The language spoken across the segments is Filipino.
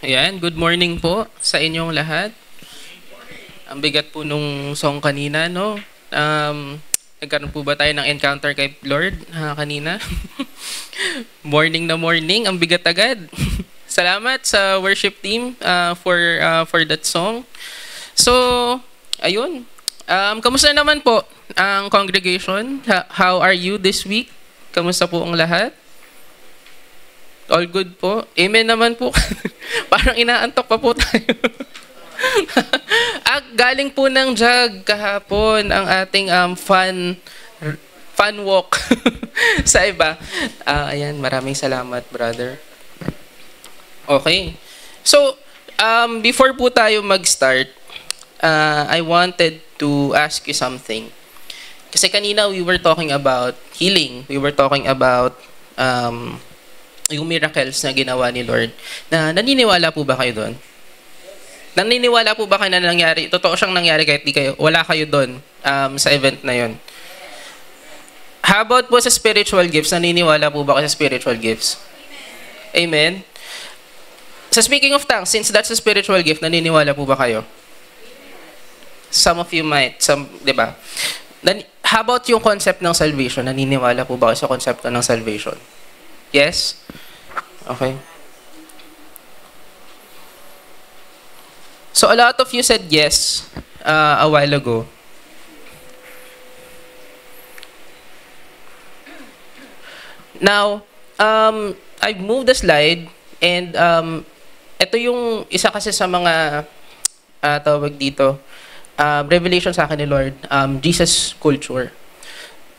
Ayan, good morning po sa inyong lahat. Ang bigat po nung song kanina, no? Nagkaroon po ba tayo ng encounter kay Lord kanina? Morning na morning, ang bigat agad. Salamat sa worship team for that song. So, ayun. Kamusta naman po ang congregation? How are you this week? Kamusta po ang lahat? All good po. Amen naman po. Parang inaantok pa po tayo. Galing po ng JAG kahapon ang ating fun walk sa iba. Ayan, maraming salamat, brother. Okay. So, before po tayo mag-start, I wanted to ask you something. Kasi kanina we were talking about healing. We were talking about yung miracles na ginawa ni Lord. Naniniwala po ba kayo doon? Naniniwala po ba kayo na nangyari? Totoo siyang nangyari kahit wala kayo doon sa event na yon. How about po sa spiritual gifts? Naniniwala po ba kayo sa spiritual gifts? Amen? Sa speaking of tongues, since that's a spiritual gift, naniniwala po ba kayo? Some of you might. Di ba? How about yung concept ng salvation? Naniniwala po ba kayo sa concept ng salvation? Yes? Okay. So a lot of you said yes a while ago. Now, I've moved the slide and ito yung isa kasi sa mga tawag dito, revelation sa akin ni Lord, Jesus culture.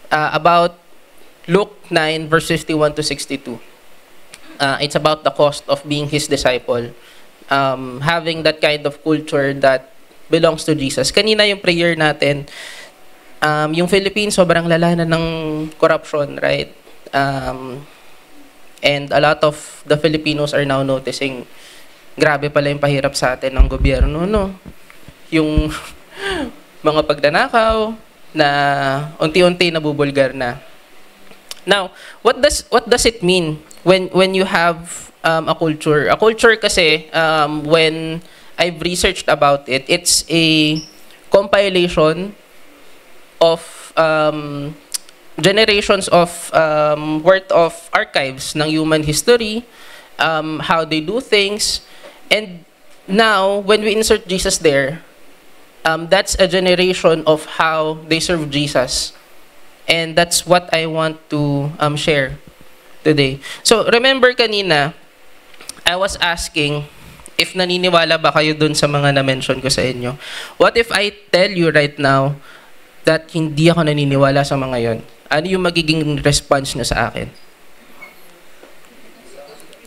About Luke 9 verse 51 to 62. It's about the cost of being His disciple. Having that kind of culture that belongs to Jesus. Kanina yung prayer natin, yung Philippines sobrang lala na ng corruption, right? And a lot of the Filipinos are now noticing, grabe pala yung pahirap sa atin ng gobyerno, no? Yung mga pagdanakaw na unti-unti nabubulgar na. Now, what does it mean when you have a culture? A culture kasi, when I've researched about it, it's a compilation of generations of worth of archives ng human history, how they do things, and now when we insert Jesus there, that's a generation of how they serve Jesus. And that's what I want to share today. So, remember kanina, I was asking if naniniwala ba kayo dun sa mga na-mention ko sa inyo. What if I tell you right now that hindi ako naniniwala sa mga yon? Ano yung magiging response niyo sa akin?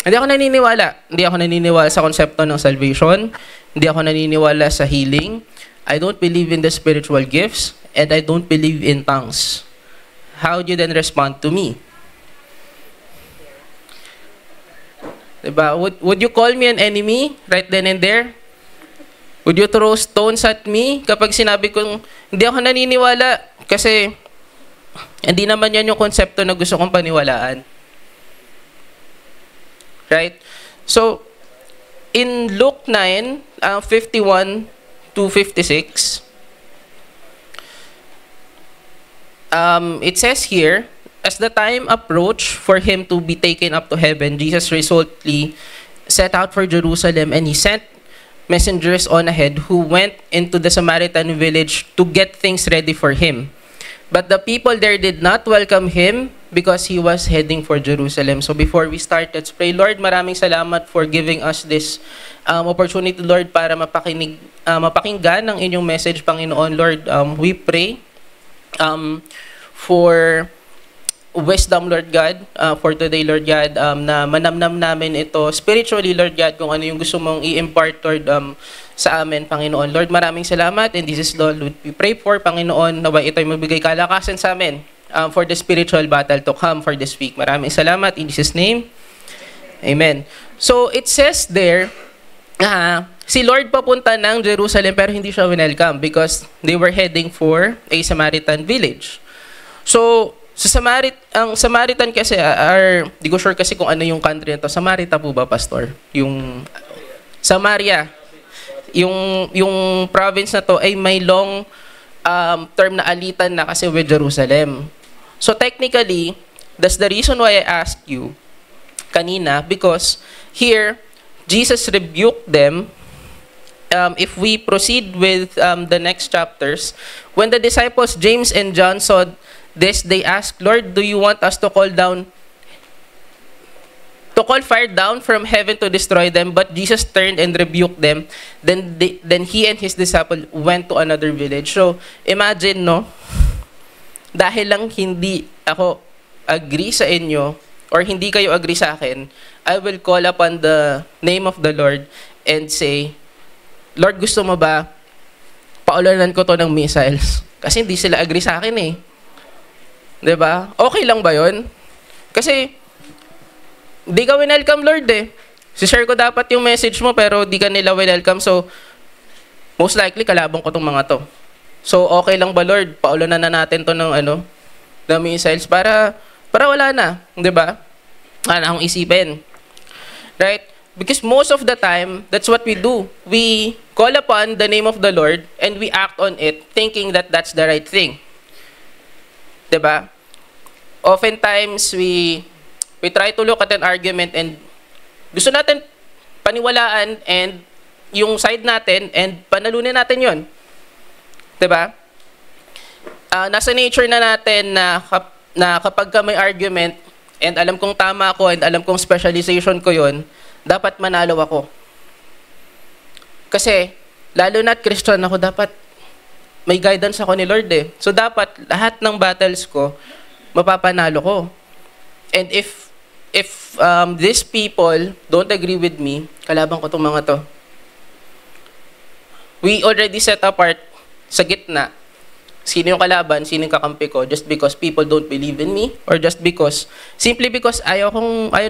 Hindi ako naniniwala. Hindi ako naniniwala sa konsepto ng salvation. Hindi ako naniniwala sa healing. I don't believe in the spiritual gifts. And I don't believe in tongues. How do you then respond to me? Diba? Would you call me an enemy right then and there? Would you throw stones at me kapag sinabi kong hindi ako naniniwala kasi hindi naman yan yung konsepto na gusto kong paniwalaan? Right? So, in Luke 9, 51 to 56, it says here, as the time approached for him to be taken up to heaven, Jesus resolutely set out for Jerusalem, and he sent messengers on ahead who went into the Samaritan village to get things ready for him. But the people there did not welcome him because he was heading for Jerusalem. So before we start, let's pray. Lord, maraming salamat for giving us this opportunity, Lord, para mapakinggan ang inyong message, Panginoon. Lord, we pray for wisdom, Lord God, for today, Lord God, na manamnam namin ito spiritually, Lord God, kung ano yung gusto mong i-impart, Lord, sa amin, Panginoon. Lord, maraming salamat, and this is Lord, we pray for, Panginoon, na ito'y magbigay kalakasan sa amin for the spiritual battle to come for this week. Maraming salamat, in Jesus' name, Amen. So, it says there, si Lord papunta ng Jerusalem, pero hindi siya welcome because they were heading for a Samaritan village. So, ang Samaritan kasi di ko sure kasi kung ano yung country na to. Samarita po ba, Pastor? Yung Samaria. Yung province na to ay may long term na alitan na kasi with Jerusalem. So technically, that's the reason why I asked you kanina, because here, Jesus rebuked them. If we proceed with the next chapters, when the disciples James and John saw this, they asked, Lord, do you want us to call fire down from heaven to destroy them? But Jesus turned and rebuked them. Then he and his disciple went to another village. So imagine, no, dahil lang hindi ako agree sa inyo or hindi kayo agree sa akin, I will call upon the name of the Lord and say, Lord, gusto mo ba paulanan ko to ng missiles? Kasi hindi sila agree sa akin eh. 'Di ba? Okay lang ba 'yon? Kasi di ka welcome, Lord eh. Si-share ko dapat yung message mo pero di ka nila welcome. So most likely kalabang ko tong mga to. So okay lang ba, Lord? Paulanan na natin to ng ng missiles para wala na, 'di ba? Ano akong isipin. Right? Because most of the time, that's what we do. We call upon the name of the Lord and we act on it thinking that that's the right thing. Diba? Oftentimes, we try to look at an argument and gusto natin paniwalaan and yung side natin and panalunin natin yon. Diba? Nasa nature na natin na kapag ka may argument and alam kong tama ako and alam kong specialization ko yon, dapat manalo ako. Kasi, lalo na't Christian ako, dapat may guidance ako ni Lord eh. So, dapat lahat ng battles ko, mapapanalo ko. And if these people don't agree with me, kalaban ko itong mga to. We already set apart sa gitna sino yung kalaban, sino yung kakampi ko, just because people don't believe in me, or just because, simply because ayaw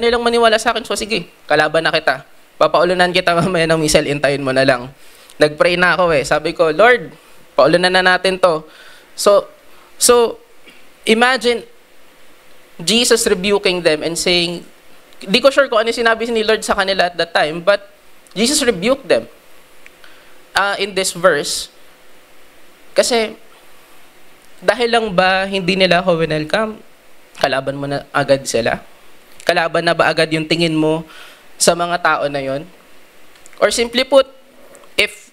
nilang maniwala sa akin, so sige, kalaban na kita. Papaulunan kita mamaya ng missile, intayin mo na lang. Nag-pray na ako eh. Sabi ko, Lord, paulunan na natin to. So imagine, Jesus rebuking them and saying, di ko sure kung ano sinabi ni Lord sa kanila at that time, but Jesus rebuked them in this verse. Kasi, dahil lang ba hindi nila ako welcome, kalaban mo na agad sila? Kalaban na ba agad yung tingin mo sa mga tao na yon? Or simply put, if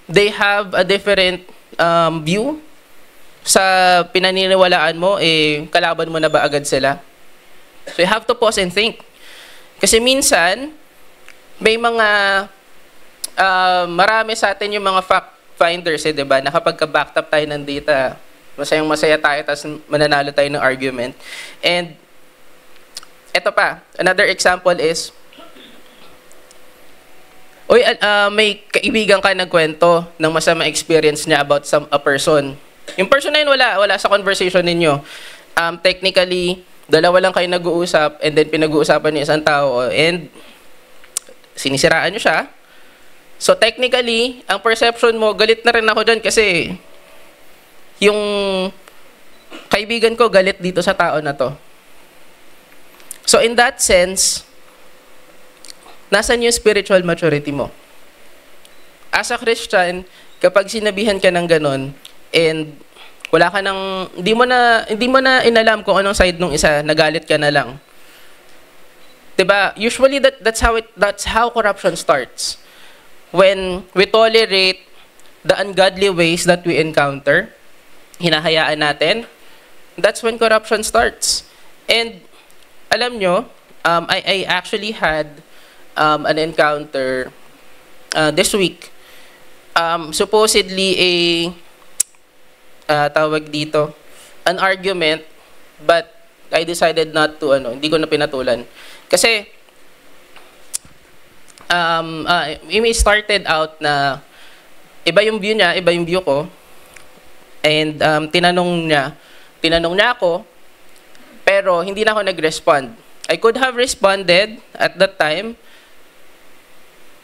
they have a different view sa pinaniniwalaan mo, kalaban mo na ba agad sila? So you have to pause and think. Kasi minsan, may mga marami sa atin yung mga fact finders, diba? Na kapag ka-backed up tayo ng data, masayang-masaya tayo, tapos mananalo tayo ng argument. And, eto pa, another example is, may kaibigan ka nagkwento ng masama experience niya about a person. Yung person na yun, wala sa conversation ninyo. Technically, dalawa lang kayo nag-uusap, and then pinag-uusapan niyo isang tao, and sinisiraan niyo siya. So, technically, ang perception mo, galit na rin ako dyan kasi yung kaibigan ko galit dito sa tao na to. So in that sense, nasan yung spiritual maturity mo? As a Christian, kapag sinabihan ka ng ganon, and wala ka ng, hindi mo na inalam kung anong side nung isa, nagalit ka na lang. 'Di ba? Usually that's how corruption starts. When we tolerate the ungodly ways that we encounter, hinahayaan natin, that's when corruption starts. And alam nyo, I actually had an encounter this week. Supposedly tawag dito, an argument, but I decided not to, hindi ko na pinatulan. Kasi, it started out na iba yung view niya, iba yung view ko. And tinanong niya ako, pero hindi na ako nag-respond. I could have responded at that time,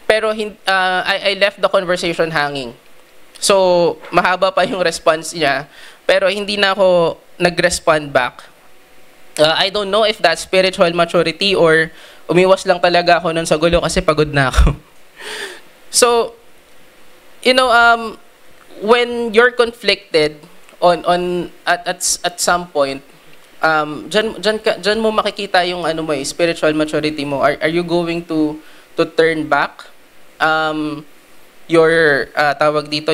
pero I left the conversation hanging. So, mahaba pa yung response niya, pero hindi na ako nag-respond back. I don't know if that's spiritual maturity or umiwas lang talaga ako nun sa gulo kasi pagod na ako. So, you know, when you're conflicted at some point, dyan mo makikita yung ano mo, spiritual maturity mo. Are you going to turn back? Tawag dito,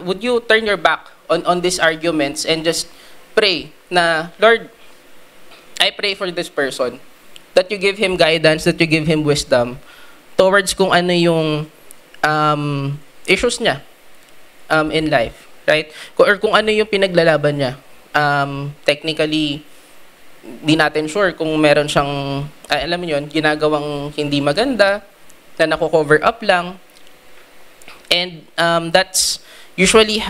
would you turn your back on these arguments and just pray na, Lord, I pray for this person, that you give him guidance, that you give him wisdom towards kung ano yung issues niya in life, right? Or kung ano yung pinaglalaban niya. Technically, di natin sure kung meron siyang, alam mo yun, ginagawang hindi maganda, na nako-cover up lang. And that's usually,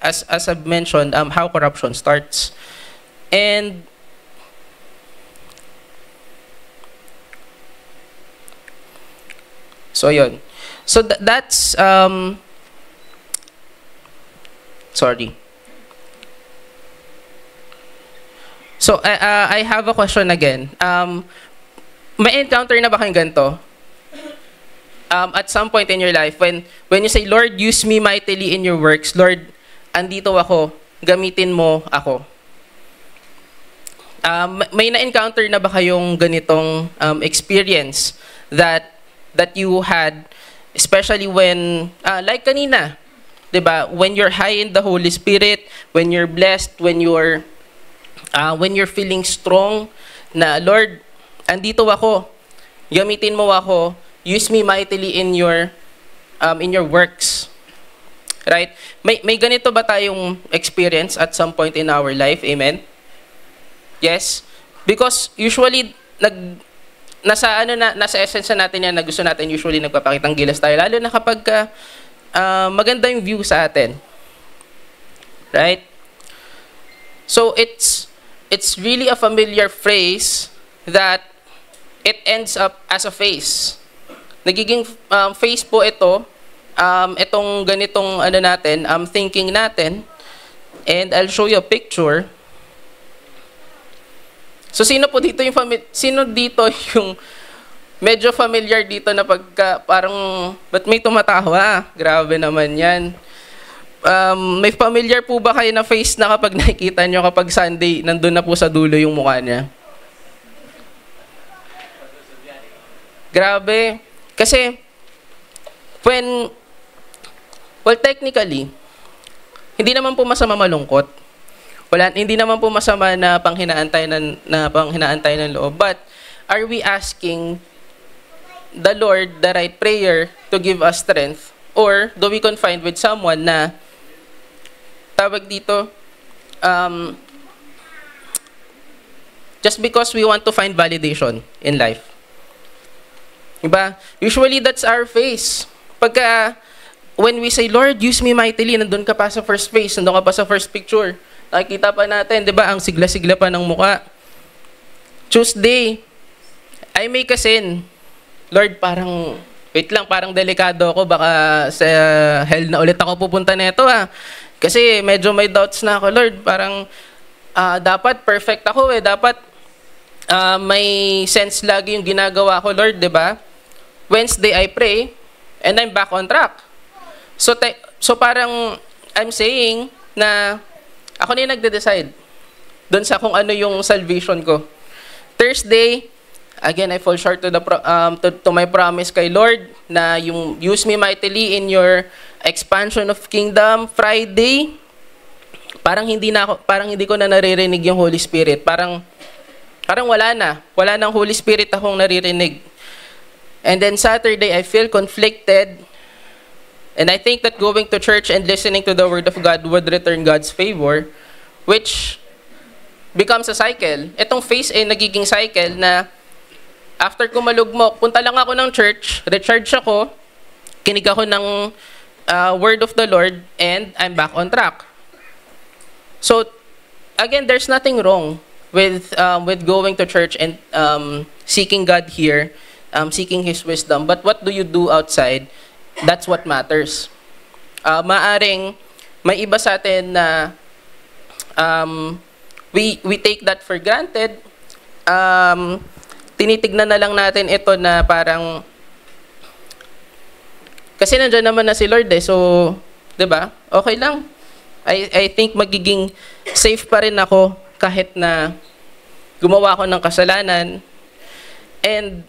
as I've mentioned, how corruption starts. And so yun. So that's sorry. So I have a question again. May encounter na ba kayong ganito? At some point in your life, when you say, Lord, use me mightily in your works, Lord, andito ako, gamitin mo ako. May na-encounter na ba kayong ganitong experience that you had, especially when, like kanina, diba? When you're high in the Holy Spirit, when you're blessed, when you're feeling strong, na Lord, andito ako, gamitin mo ako, use me mightily in your works. Right? May ganito ba tayong experience at some point in our life? Amen? Yes? Because usually, nasa essence natin yan na gusto natin usually nagpapakitang gilas tayo. Lalo na kapag maganda yung view sa atin. Right? So, it's really a familiar phrase that it ends up as a face. Nagiging face po ito, itong ganitong ano natin, thinking natin. And I'll show you a picture. So sino po dito sino dito yung medyo familiar dito na pagka parang ba't may tumatawa? Grabe naman 'yan. May familiar po ba kayo na face na kapag nakikita nyo kapag Sunday, nandun na po sa dulo yung mukha niya? Grabe. Kasi, technically, hindi naman po masama malungkot. Hindi naman po masama na panghinaan tayo ng loob. But, are we asking the Lord the right prayer to give us strength? Or, do we confine with someone na tawag dito, just because we want to find validation in life. Diba? Usually, that's our face. Pagka, when we say, Lord, use me mightily, nandun ka pa sa first face, nandun ka pa sa first picture. Nakikita pa natin, diba, ang sigla-sigla pa ng muka. Tuesday, I make a sin. Lord, parang, wait lang, parang delikado ako, baka sa hell na ulit ako pupunta nito Kasi medyo may doubts na ako, Lord, parang dapat perfect ako dapat may sense lagi yung ginagawa ko, Lord, diba? Wednesday, I pray, and I'm back on track. So parang, I'm saying na ako na yung nagde-decide doon sa kung ano yung salvation ko. Thursday, again, I fall short to my promise kay Lord na yung use me mightily in your expansion of kingdom. Friday, parang hindi ko na naririnig yung Holy Spirit. Parang wala nang Holy Spirit akong naririnig. And then Saturday, I feel conflicted. And I think that going to church and listening to the Word of God would return God's favor, which becomes a cycle. Itong phase ay nagiging cycle na after ko malugmok, punta lang ako ng church, recharge ako, kinig ako ng Word of the Lord, and I'm back on track. So, again, there's nothing wrong with going to church and seeking God here, seeking His wisdom. But what do you do outside? That's what matters. Maaring may iba sa atin na we take that for granted. Tinitignan na lang natin ito na parang Kasi nandiyan naman na si Lord eh. So, 'di ba? Okay lang. I think magiging safe pa rin ako kahit na gumawa ako ng kasalanan. And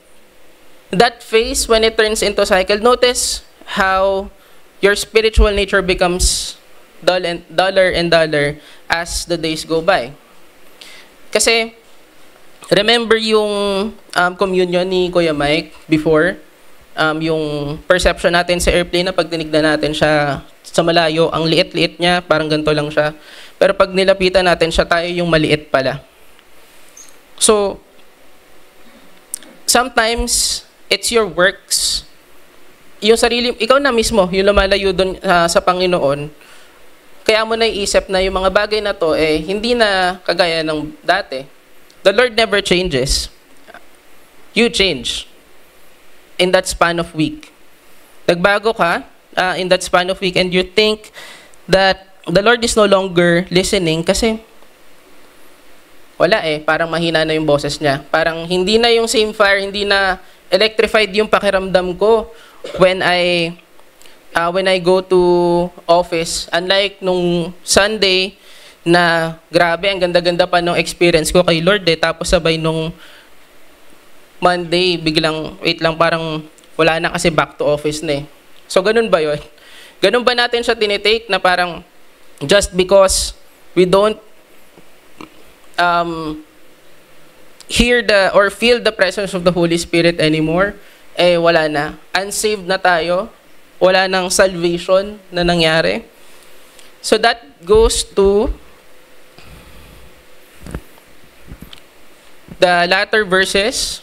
that phase, when it turns into cycle, notice how your spiritual nature becomes duller and duller as the days go by. Kasi, remember yung communion ni Kuya Mike before? Yung perception natin sa airplane na pag tinignan natin siya sa malayo, ang liit-liit niya, parang ganito lang siya. Pero pag nilapitan natin siya, tayo yung maliit pala. So, sometimes, it's your works. Yung sarili, ikaw na mismo, yung lumalayo dun sa Panginoon, kaya mo naiisip na yung mga bagay na to, hindi na kagaya ng dati. The Lord never changes. You change. In that span of week. Nagbago ka, in that span of week, and you think that the Lord is no longer listening kasi wala parang mahina na yung boses niya. Parang hindi na yung same fire, hindi na electrified yung pakiramdam ko when I go to office. Unlike nung Sunday na grabe, ang ganda-ganda pa nung experience ko kay Lord tapos sabay nung Monday, biglang, wait lang, parang wala na kasi back to office na So, ganun ba yun? Ganun ba natin siya tinitake na parang just because we don't hear or feel the presence of the Holy Spirit anymore, wala na. Unsaved na tayo. Wala nang salvation na nangyari. So, that goes to the latter verses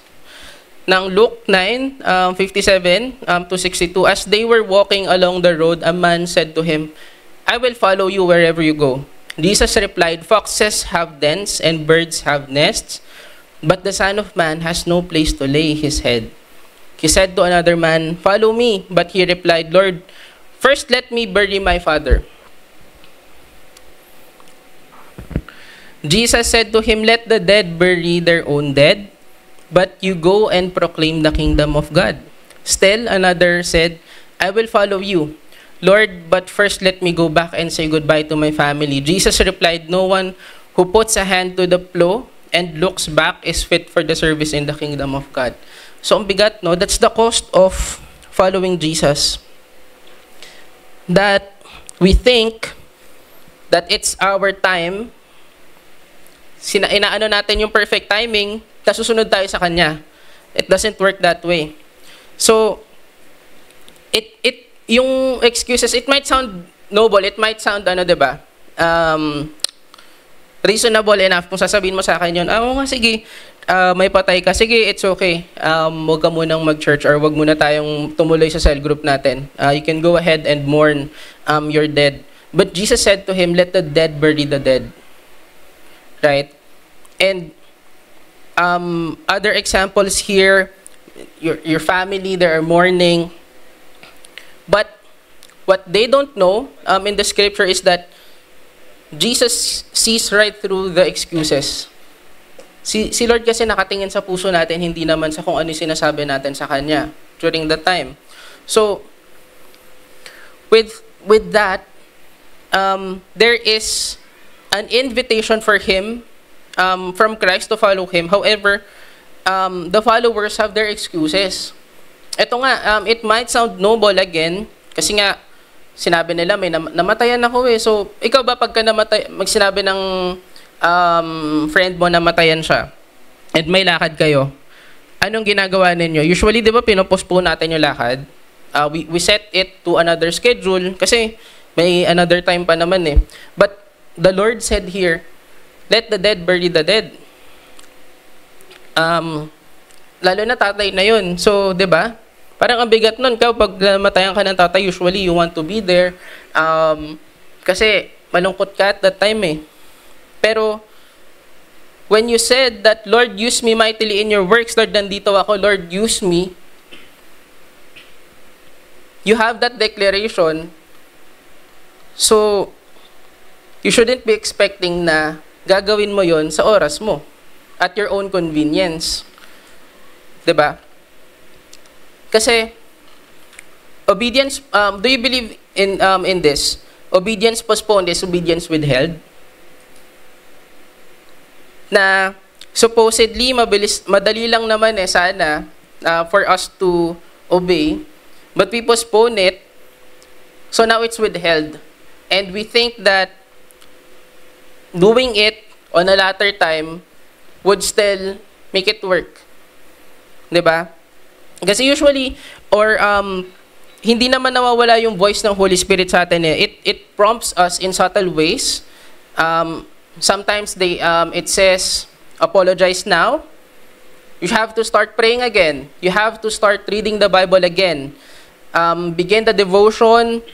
ng Luke 9, 57 to 62, as they were walking along the road, a man said to him, I will follow you wherever you go. Jesus replied, foxes have dens and birds have nests, but the Son of Man has no place to lay his head. He said to another man, follow me. But he replied, Lord, first let me bury my father. Jesus said to him, let the dead bury their own dead, but you go and proclaim the kingdom of God. Still another said, I will follow you. Lord, but first let me go back and say goodbye to my family. Jesus replied, no one who puts a hand to the plow and looks back is fit for the service in the kingdom of God. So, ang bigat, no? That's the cost of following Jesus. That we think that it's our time, inaano natin yung perfect timing, tapos susunod tayo sa Kanya. It doesn't work that way. So, yung excuses, it might sound noble, it might sound, diba? Reasonable enough kung sasabihin mo sa akin yun, oo nga, sige, may patay ka, sige, it's okay. Huwag ka munang mag-church or huwag muna tayong tumuloy sa cell group natin. You can go ahead and mourn your dead. But Jesus said to him, let the dead bury the dead. Right? And other examples here, your family, they are mourning. But what they don't know in the scripture is that Jesus sees right through the excuses. Si Lord kasi nakatingin sa puso natin, hindi naman sa kung ano yung sinasabi natin sa Kanya during that time. So, with that, there is an invitation for him from Christ to follow Him. However, the followers have their excuses. Ito nga, it might sound noble again, kasi nga, sinabi nila, may namatayan ako So, ikaw ba pagka sinabi ng friend mo namatayan siya, and may lakad kayo, anong ginagawa ninyo? Usually, di ba, pinopostpone natin yung lakad? We set it to another schedule, kasi may another time pa naman But, the Lord said here, let the dead bury the dead. Lalo na tatay na yun. So, di ba? Parang ang bigat nun. Pag matayan ka ng tatay, usually you want to be there. Kasi malungkot ka at that time Pero, when you said that, Lord, use me mightily in your works, Lord, nandito ako, Lord, use me. You have that declaration. So, you shouldn't be expecting na gagawin mo yon sa oras mo at your own convenience. 'Di ba? Kasi obedience, do you believe in this? Obedience postponed is obedience withheld? Na supposedly madali lang naman sana for us to obey, but we postpone it, so now it's withheld. And we think that doing it on a later time would still make it work. 'Di ba? Kasi usually, or hindi naman nawawala yung voice ng Holy Spirit sa atin eh. It prompts us in subtle ways. Sometimes it says, apologize now. You have to start praying again. You have to start reading the Bible again. Begin the devotion.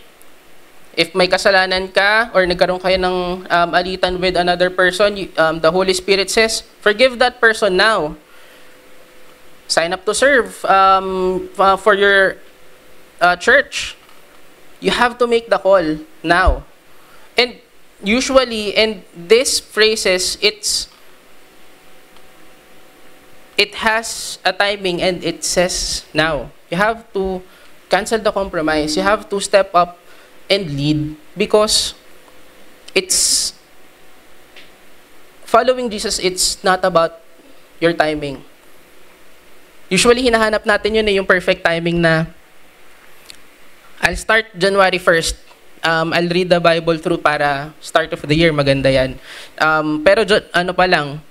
If may kasalanan ka or nagkaroon kayo ng alitan with another person, the Holy Spirit says, forgive that person now. Sign up to serve for your church. You have to make the call now. And usually, and these phrases, it has a timing and it says now. You have to cancel the compromise. You have to step up and lead, because it's following Jesus, it's not about your timing. Usually, hinahanap natin yun yung perfect timing na I'll start January 1st. I'll read the Bible through para start of the year, maganda yan. Pero ano pa lang,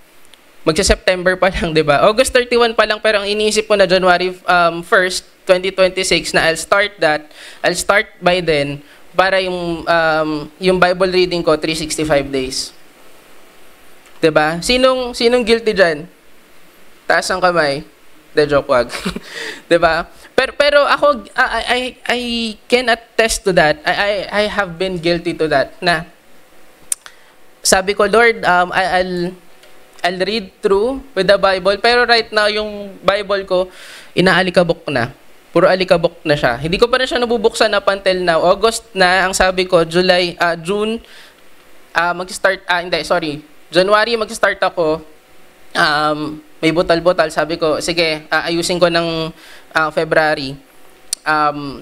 magsa-September pa lang, di ba? August 31 pa lang, pero ang iniisip ko na January 1st, 2026, na I'll start by then, para yung Bible reading ko, 365 days. Di ba? Sinong guilty dyan? Taas ang kamay. De joke, wag. Di ba? Pero ako, I can attest to that. I have been guilty to that. Na, sabi ko, Lord, I'll read through with the Bible, pero right now, yung Bible ko, inaalikabok na. Puro alikabok na siya. Hindi ko pa rin siya nabubuksan up until now. August na, ang sabi ko, June, January mag-start ako. May butal-butal. Sabi ko, sige, ayusin ko ng February.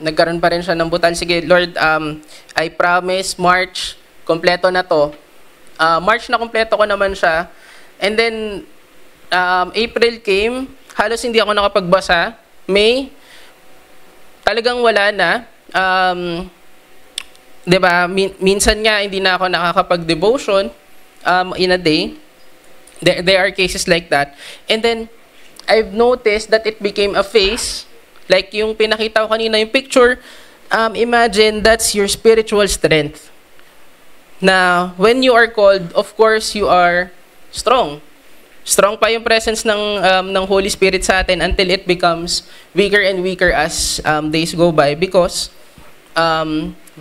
Nagkaroon pa rin siya ng butal. Sige, Lord, I promise, March, kompleto na to. March na kompleto ko naman siya. And then, April came, halos hindi ako nakapagbasa. May, talagang wala na. Diba, minsan nga hindi na ako nakakapag-devotion in a day. There are cases like that. And then, I've noticed that it became a phase. Like yung pinakita ko kanina, yung picture, imagine that's your spiritual strength. Na when you are called, of course, you are strong. Strong pa yung presence ng Holy Spirit sa atin until it becomes weaker and weaker as days go by, because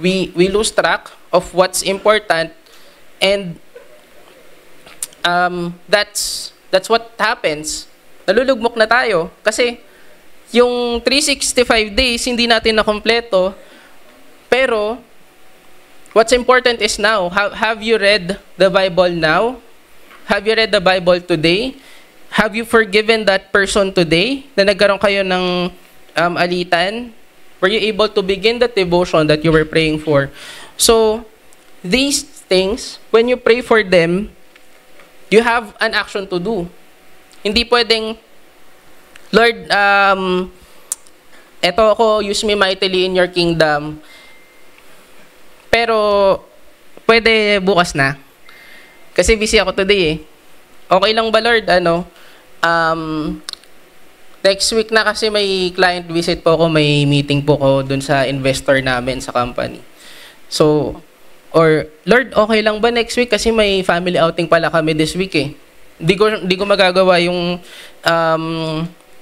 we lose track of what's important, and that's what happens. Nalulugmok na tayo kasi yung 365 days hindi natin na kompleto, pero what's important is now. Have you read the Bible now? Have you read the Bible today? Have you forgiven that person today na nagkaroon kayo ng alitan? Were you able to begin the devotion that you were praying for? So, these things, when you pray for them, you have an action to do. Hindi pwedeng, Lord, eto ako, use me mightily in your kingdom. Pero, pwede bukas na. Kasi busy ako today eh. Okay lang ba, Lord? Next week na kasi may client visit po ako, may meeting po ko dun sa investor namin sa company. So, or, Lord, okay lang ba next week? Kasi may family outing pala kami this week eh. Di ko magagawa yung,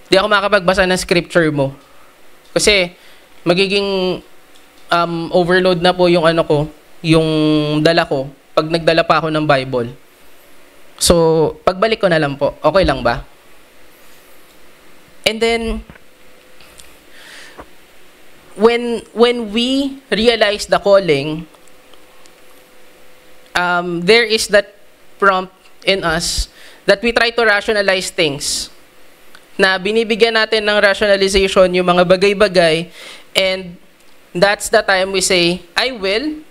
di ako makapagbasa ng scripture mo. Kasi, magiging overload na po yung yung dala ko pag nagdala pa ako ng Bible. So, pagbalik ko na lang po. Okay lang ba? And then, when we realize the calling, there is that prompt in us that we try to rationalize things. Na binibigyan natin ng rationalization yung mga bagay-bagay, and that's the time we say, I will,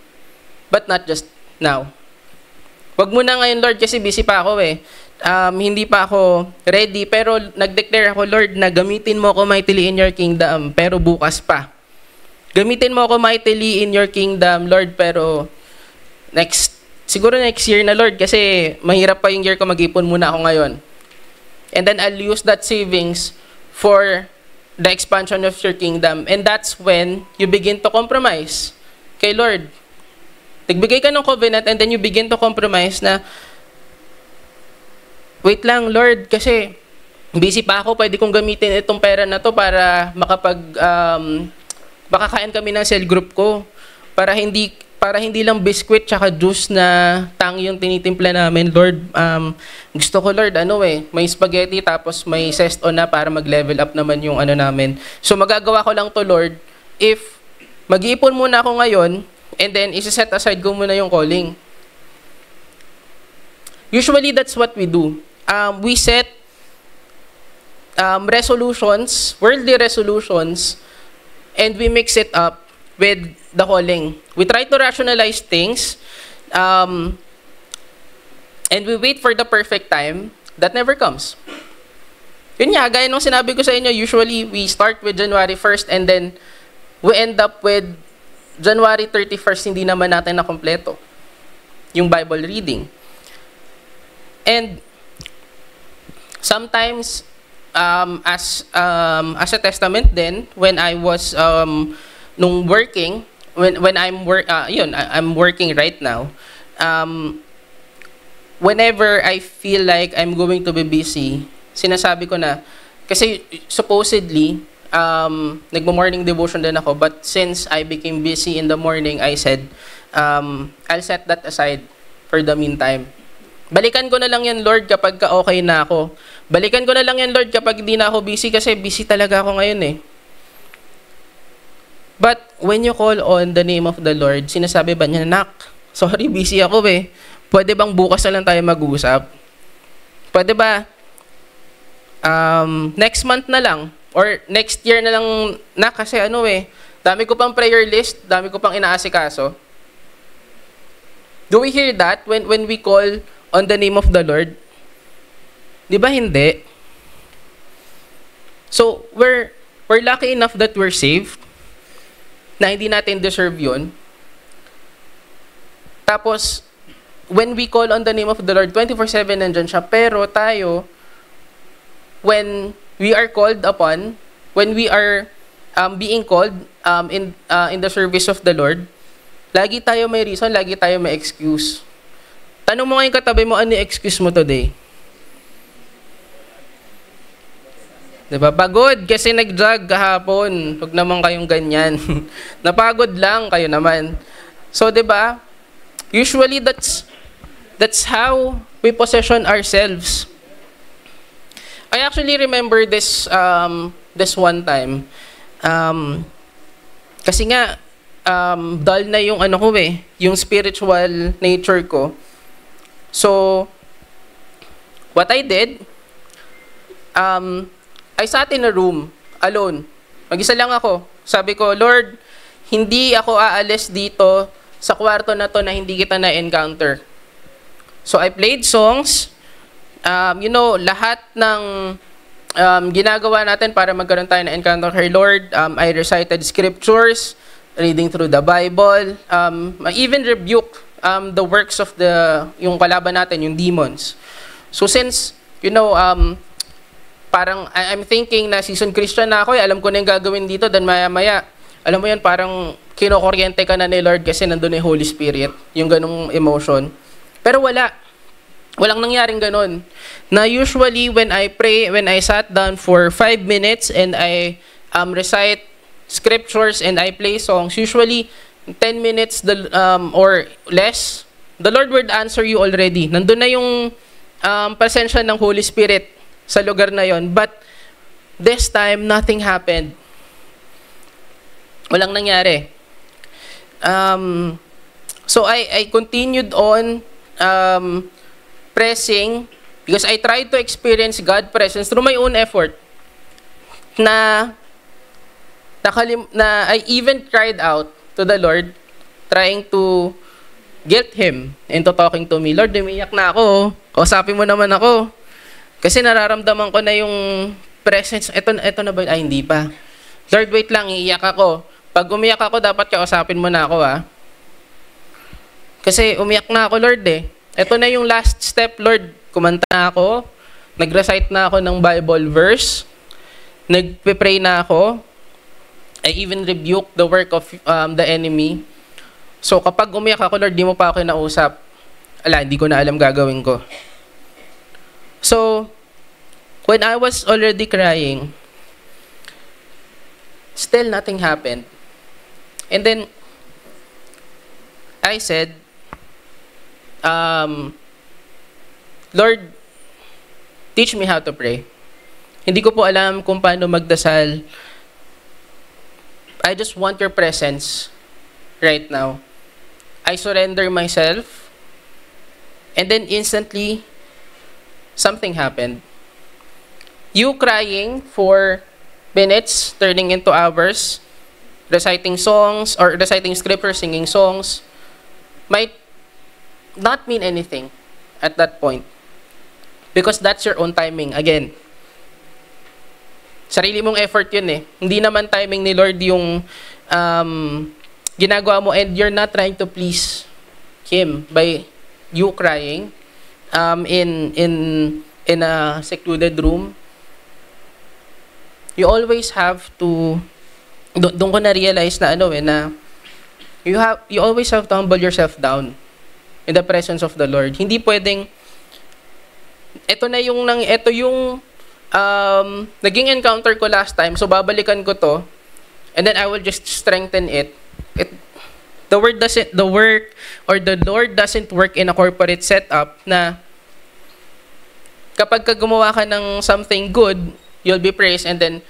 but not just now. Wag mo na ngayon, Lord, kasi busy pa ako eh. Hindi pa ako ready, pero nag-declare ako, Lord, na gamitin mo ako mightily in your kingdom, pero bukas pa. Gamitin mo ako mightily in your kingdom, Lord, pero siguro next year na, Lord, kasi mahirap pa yung year ko, mag-ipon muna ako ngayon. And then I'll use that savings for the expansion of your kingdom. And that's when you begin to compromise. Okay, Lord, nagbigay ka ng covenant and then you begin to compromise na, wait lang, Lord, kasi busy pa ako, pwede kong gamitin itong pera na to para makakain kami ng cell group ko. Para hindi lang biscuit tsaka juice na tangi yung tinitimpla namin, Lord. Gusto ko, Lord, may spaghetti tapos may zesto na para mag-level up naman yung namin. So magagawa ko lang to, Lord, if mag-iipon muna ako ngayon, and then, isa-set aside ko muna yung calling. Usually, that's what we do. We set resolutions, worldly resolutions, and we mix it up with the calling. We try to rationalize things, and we wait for the perfect time that never comes. Yun nga, gaya nung sinabi ko sa inyo, usually, we start with January 1st, and then, we end up with January 31st, hindi naman natin na kompleto yung Bible reading. And sometimes, as a testament din, when I was I'm working right now, whenever I feel like I'm going to be busy, sinasabi ko na, kasi supposedly, nagmo-morning devotion din ako, but since I became busy in the morning, I said, I'll set that aside for the meantime. Balikan ko na lang yan, Lord, kapag okay na ako. Balikan ko na lang yan, Lord, kapag hindi na ako busy, kasi busy talaga ako ngayon eh. But when you call on the name of the Lord, sinasabi ba niya, Nak, sorry, busy ako eh. Pwede bang bukas na lang tayo mag-usap? Pwede ba next month na lang? Or next year na lang, na kasi dami ko pang prayer list, dami ko pang inaasikaso. Do we hear that when we call on the name of the Lord? Di ba hindi? So, we're lucky enough that we're saved, na hindi natin deserve yun. Tapos, when we call on the name of the Lord, 24/7 nandyan siya, pero tayo, when we are called upon, when we are being called in the service of the Lord, lagi tayo may reason, lagi tayo may excuse. Tanong mo ngayon katabi mo, ano yung excuse mo today? Diba? Pagod kasi nag-jog kahapon. Huwag naman kayong ganyan. Napagod lang kayo naman. So, diba? Usually, that's how we possession ourselves. I actually remember this one time. Kasi nga, dull na yung yung spiritual nature ko. So, what I did, I sat in a room, alone. Mag-isa lang ako. Sabi ko, Lord, hindi ako aalis dito sa kwarto na to na hindi kita na-encounter. So, I played songs. Lahat ng ginagawa natin para magkaroon tayo na encounter kay Lord. I recited scriptures, reading through the Bible. I even rebuke the works of yung kalaban natin, yung demons. So, since, parang I'm thinking na seasoned Christian na ako, alam ko na yung gagawin dito, then maya-maya, alam mo yan, parang kinokuryente ka na ni Lord kasi nandun yung Holy Spirit, yung ganong emotion. Pero walang nangyaring ganon. Na usually, when I pray, when I sat down for 5 minutes and I recite scriptures and I play songs, usually 10 minutes or less, the Lord would answer you already. Nandun na yung presensya ng Holy Spirit sa lugar na yon. But this time, nothing happened. Walang nangyari. So I continued on pressing because I tried to experience God's presence through my own effort na na I even cried out to the Lord, trying to guilt Him into talking to me. Lord, umiyak na ako. Kausapin mo naman ako. Kasi nararamdaman ko na yung presence. Ito na ba? Ay, hindi pa. Lord, wait lang, iiyak ako. Pag umiyak ako, dapat kausapin mo na ako, ah. Kasi umiyak na ako, Lord, eh. Ito na yung last step, Lord. Kumanta na ako. Nag-recite na ako ng Bible verse. Nagpe-pray na ako. I even rebuke the work of the enemy. So, kapag umiyak ako, Lord, di mo pa ako kinausap. Hindi ko na alam gagawin ko. So, when I was already crying, still nothing happened. And then, I said, Lord, teach me how to pray. Hindi ko po alam kung paano magdasal. I just want your presence right now. I surrender myself. And then instantly, something happened. You crying for minutes, turning into hours, reciting songs, or reciting scripture, singing songs, might not mean anything at that point. Because that's your own timing. Again, sarili mong effort yun eh. Hindi naman timing ni Lord yung ginagawa mo, and you're not trying to please Him by you crying in a secluded room. You always have to, doon ko na-realize na na you always have to humble yourself down in the presence of the Lord. Hindi pwedeng, ito yung naging encounter ko last time, so babalikan ko to, and then I will just strengthen it. The Lord doesn't work in a corporate setup na kapag gumawa ka ng something good, you'll be praised, and then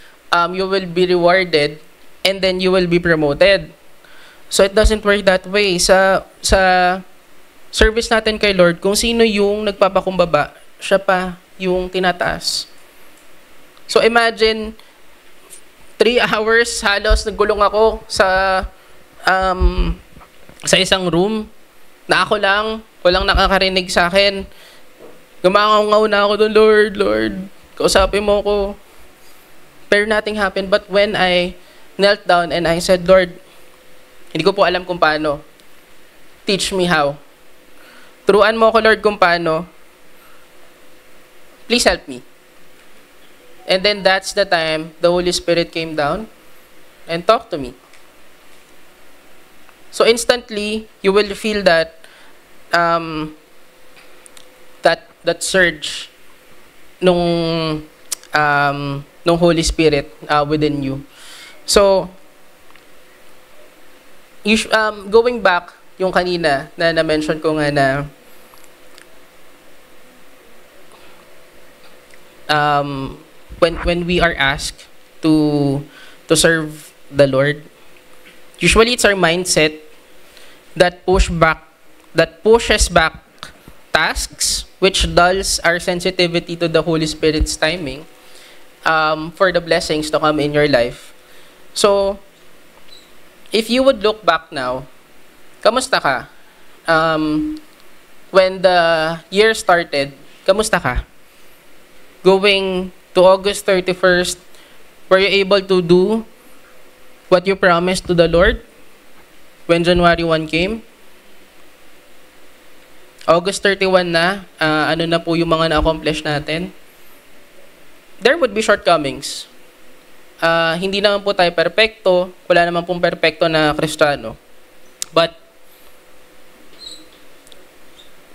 you will be rewarded, and then you will be promoted. So it doesn't work that way. Sa service natin kay Lord, kung sino yung nagpapakumbaba, siya pa yung tinataas. So imagine, 3 hours halos nagulong ako sa isang room na ako lang, walang nakakarinig sa akin. Gumangaw na ako doon, Lord, kausapin mo ko. Pero nothing happened. But when I knelt down and I said, Lord, hindi ko po alam kung paano. Teach me how. Turuan mo ako, Lord, kung paano. Please help me. And then that's the time the Holy Spirit came down and talked to me. So instantly, you will feel that that surge nung Holy Spirit within you. So going back yung kanina na na-mention ko nga na when we are asked to serve the Lord, usually it's our mindset that pushes back tasks, which dulls our sensitivity to the Holy Spirit's timing for the blessings to come in your life. So, if you would look back now, kamusta ka? When the year started, kamusta ka? Going to August 31st, were you able to do what you promised to the Lord when January 1 came? August 31 na, ano na po yung mga na-accomplish natin? There would be shortcomings. Hindi naman po tayo perpekto, wala naman pong perpekto na Kristiyano. But,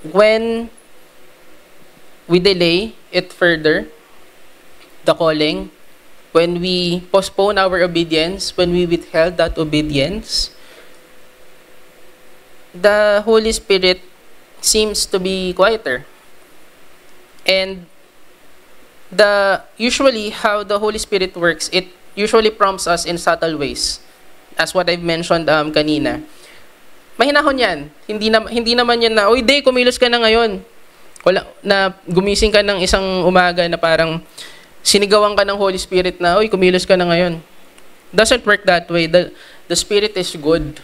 when we delay it further, the calling, when we postpone our obedience, when we withheld that obedience, the Holy Spirit seems to be quieter. And usually how the Holy Spirit works, it usually prompts us in subtle ways. As what I've mentioned kanina. Mahinahon yan. Hindi naman yan na, "Uy, Day, kumilos ka na ngayon." Wala, na gumising ka ng isang umaga na parang sinigawan ka ng Holy Spirit na, "Uy, kumilos ka na ngayon." doesn't work that way. The Spirit is good.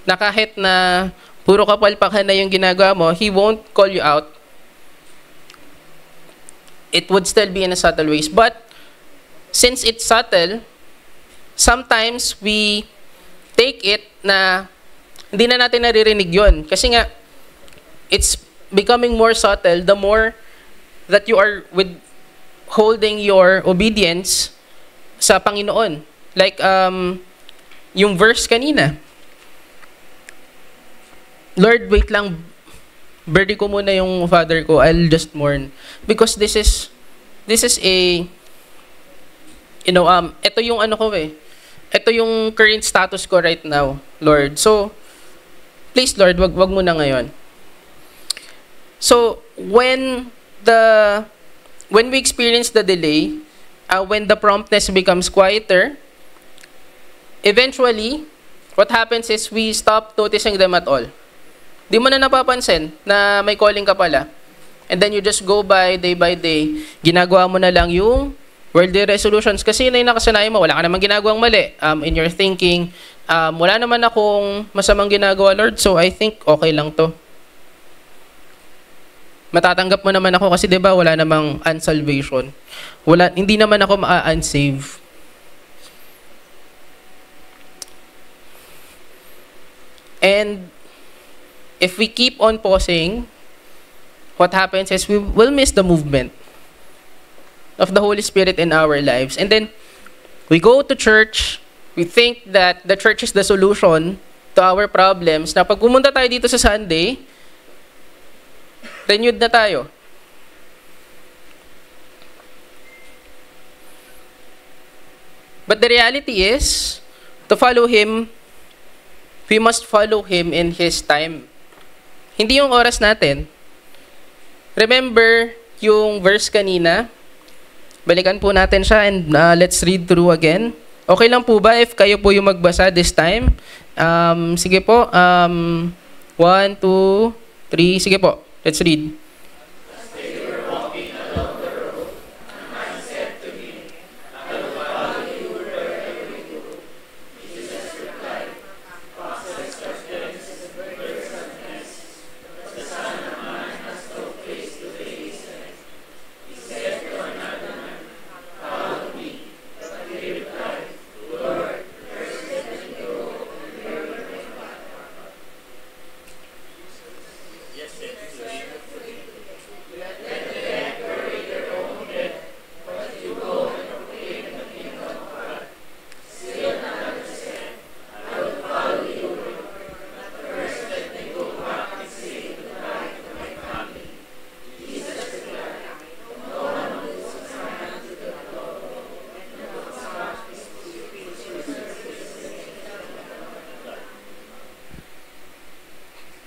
Na kahit na puro kapalpakan na yung ginagawa mo, He won't call you out. It would still be in a subtle ways. But since it's subtle, sometimes we take it na hindi na natin naririnig yun. Kasi nga, it's becoming more subtle the more that you are withholding your obedience sa Panginoon. Like, yung verse kanina. Lord, wait lang. Birthday ko muna yung father ko. I'll just mourn. Because this is a, ito yung ano ko eh. Ito yung current status ko right now, Lord. So, please, Lord, wag mo na ngayon. So, when we experience the delay, when the promptness becomes quieter, eventually, what happens is we stop noticing them at all. Di mo na napapansin na may calling ka pala. And then you just go by day, ginagawa mo na lang yung worldly resolutions. Kasi yun yung nakasanayan mo, wala ka namang ginagawang mali. In your thinking, wala naman akong masamang ginagawa, Lord, so I think okay lang to. Matatanggap mo naman ako kasi 'di ba wala namang unsalvation. Hindi naman ako ma-unsave. And if we keep on pausing, what happens is we will miss the movement of the Holy Spirit in our lives. And then we go to church, we think that the church is the solution to our problems. Na pag pumunta tayo dito sa Sunday, renewed na tayo. But the reality is, to follow Him, we must follow Him in His time. Hindi yung oras natin. Remember yung verse kanina? Balikan po natin siya and let's read through again. Okay lang po ba if kayo po yung magbasa this time? Sige po. 1, 2, 3. Sige po. Let's read.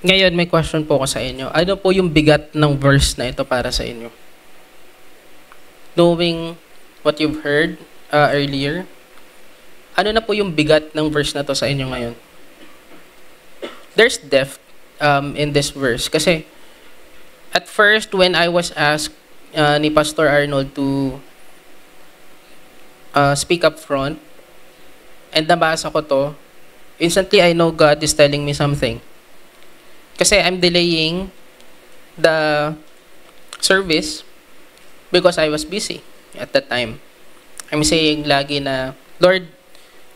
Ngayon, may question po ko sa inyo. Ano po yung bigat ng verse na ito para sa inyo? Knowing what you've heard earlier, ano na po yung bigat ng verse na to sa inyo ngayon? There's depth in this verse. Kasi, at first, when I was asked ni Pastor Arnold to speak up front, and nabasa ko to, instantly I know God is telling me something. Kasi I'm delaying the service because I was busy at that time. I'm saying lagi na, Lord,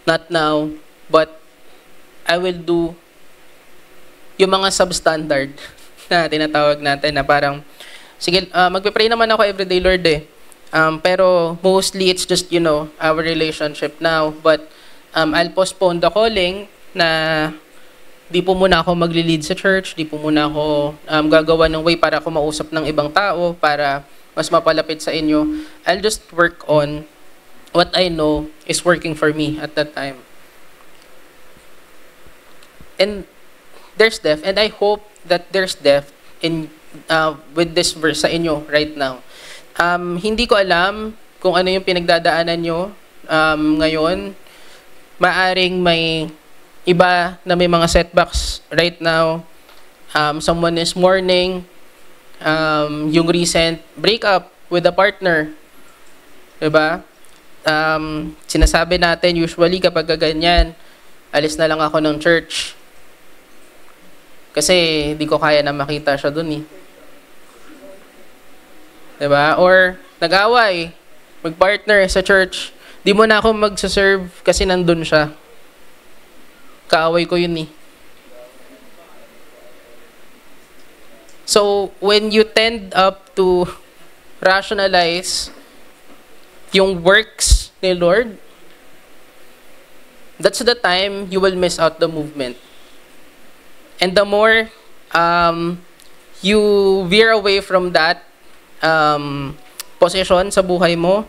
not now, but I will do yung mga substandard na tinatawag natin na parang, sige, magpe-pray naman ako everyday, Lord eh. Pero mostly it's just, our relationship now. But I'll postpone the calling na di po muna ako magli-lead sa church, di po muna ako gagawa ng way para ako mausap ng ibang tao, para mas mapalapit sa inyo. I'll just work on what I know is working for me at that time. And there's depth, and I hope that there's depth in with this verse sa inyo right now. Hindi ko alam kung ano yung pinagdadaanan nyo ngayon. Maaring may iba na may mga setbacks right now. Someone is mourning yung recent breakup with a partner. Diba? sinasabi natin usually kapag ganyan, alis na lang ako ng church. Kasi di ko kaya na makita siya dun eh. Diba? Or nag-away, mag-partner sa church, di mo na ako magsaserve kasi nandun siya. Kaaway ko yun eh. So, when you tend up to rationalize yung works ni Lord, that's the time you will miss out the movement. And the more you veer away from that position sa buhay mo,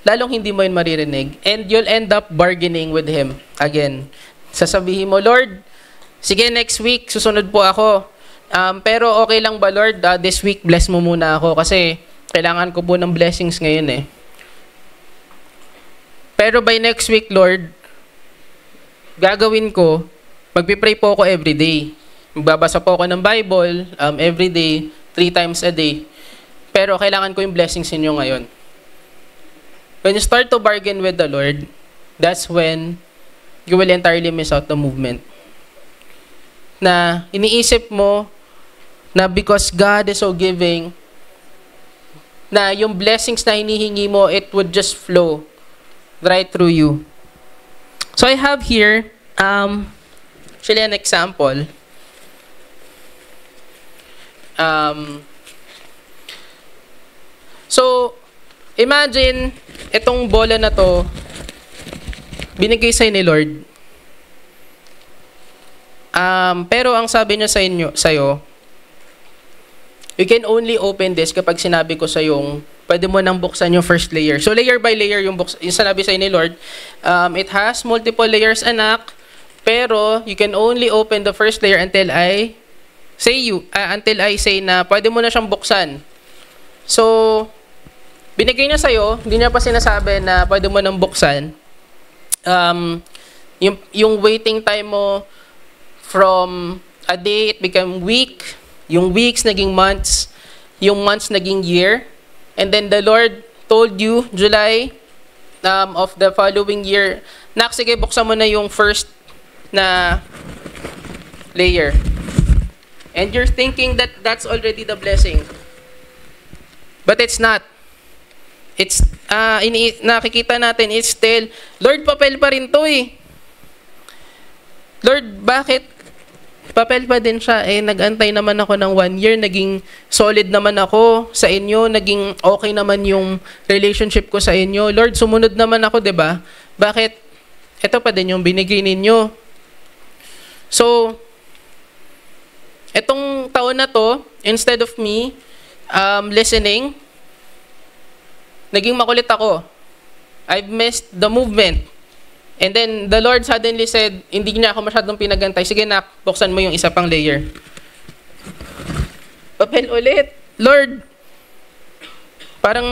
lalong hindi mo yun maririnig. And you'll end up bargaining with Him. Again, sasabihin mo, Lord, sige next week, susunod po ako. Pero okay lang ba, Lord? This week, bless mo muna ako kasi kailangan ko po ng blessings ngayon eh. Pero by next week, Lord, gagawin ko, magpipray po ako everyday. Magbabasa po ako ng Bible everyday, 3 times a day. Pero kailangan ko yung blessings ninyo ngayon. When you start to bargain with the Lord, that's when you will entirely miss out the movement. Na iniisip mo na because God is so giving, na yung blessings na hinihingi mo, it would just flow right through you. So I have here, actually an example. So, imagine, itong bola na to, binigay sa'yo ni Lord. Pero ang sabi niya sa'yo, you can only open this kapag sinabi ko sa yung pwede mo nang buksan yung first layer. So layer by layer yung sinabi sa ni Lord. It has multiple layers, anak, pero you can only open the first layer until I say na pwede mo na siyang buksan. So binigay niya sa'yo, hindi niya pa sinasabi na pwede mo nang buksan. Yung waiting time mo from a day, it became week. Yung weeks naging months, yung months naging year, and then the Lord told you, July of the following year, nak, sige, buksan mo na yung first na layer. And you're thinking that that's already the blessing. But it's not. It's, nakikita natin, it's still, Lord, papel pa rin to eh. Lord, bakit? Papel pa din siya, nag-antay naman ako ng 1 year, naging solid naman ako sa inyo, naging okay naman yung relationship ko sa inyo. Lord, sumunod naman ako, 'di ba? Bakit? Ito pa din yung binigay ninyo. So, etong taon na to, instead of me listening, naging makulit ako. I've missed the movement. And then, the Lord suddenly said, hindi niya ako masyadong pinagantay. Sige nak, buksan mo yung isa pang layer. Papel ulit. Lord, parang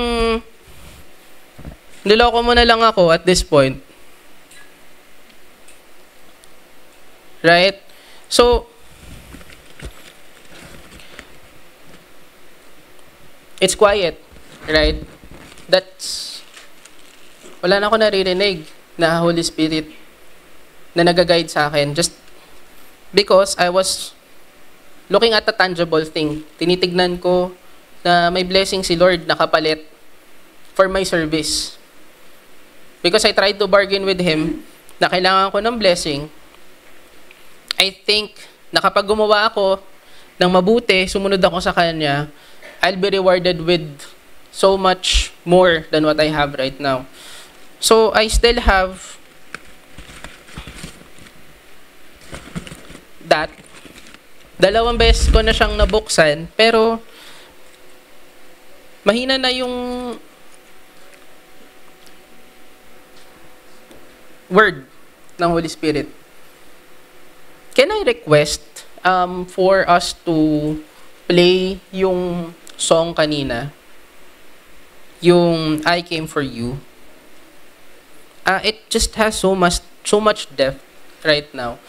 niloko mo na lang ako at this point. Right? So, it's quiet. Right? Wala na ako naririnig na Holy Spirit na nag-guide sa akin just because I was looking at a tangible thing. Tinitignan ko na may blessing si Lord nakapalit for my service. Because I tried to bargain with Him na kailangan ko ng blessing. I think na kapag gumawa ako ng mabuti, sumunod ako sa Kanya, I'll be rewarded with so much more than what I have right now. So, I still have that. 2 beses ko na siyang nabuksan, pero mahina na yung word ng Holy Spirit. Can I request for us to play yung song kanina? Yung I Came For You. It just has so much depth right now.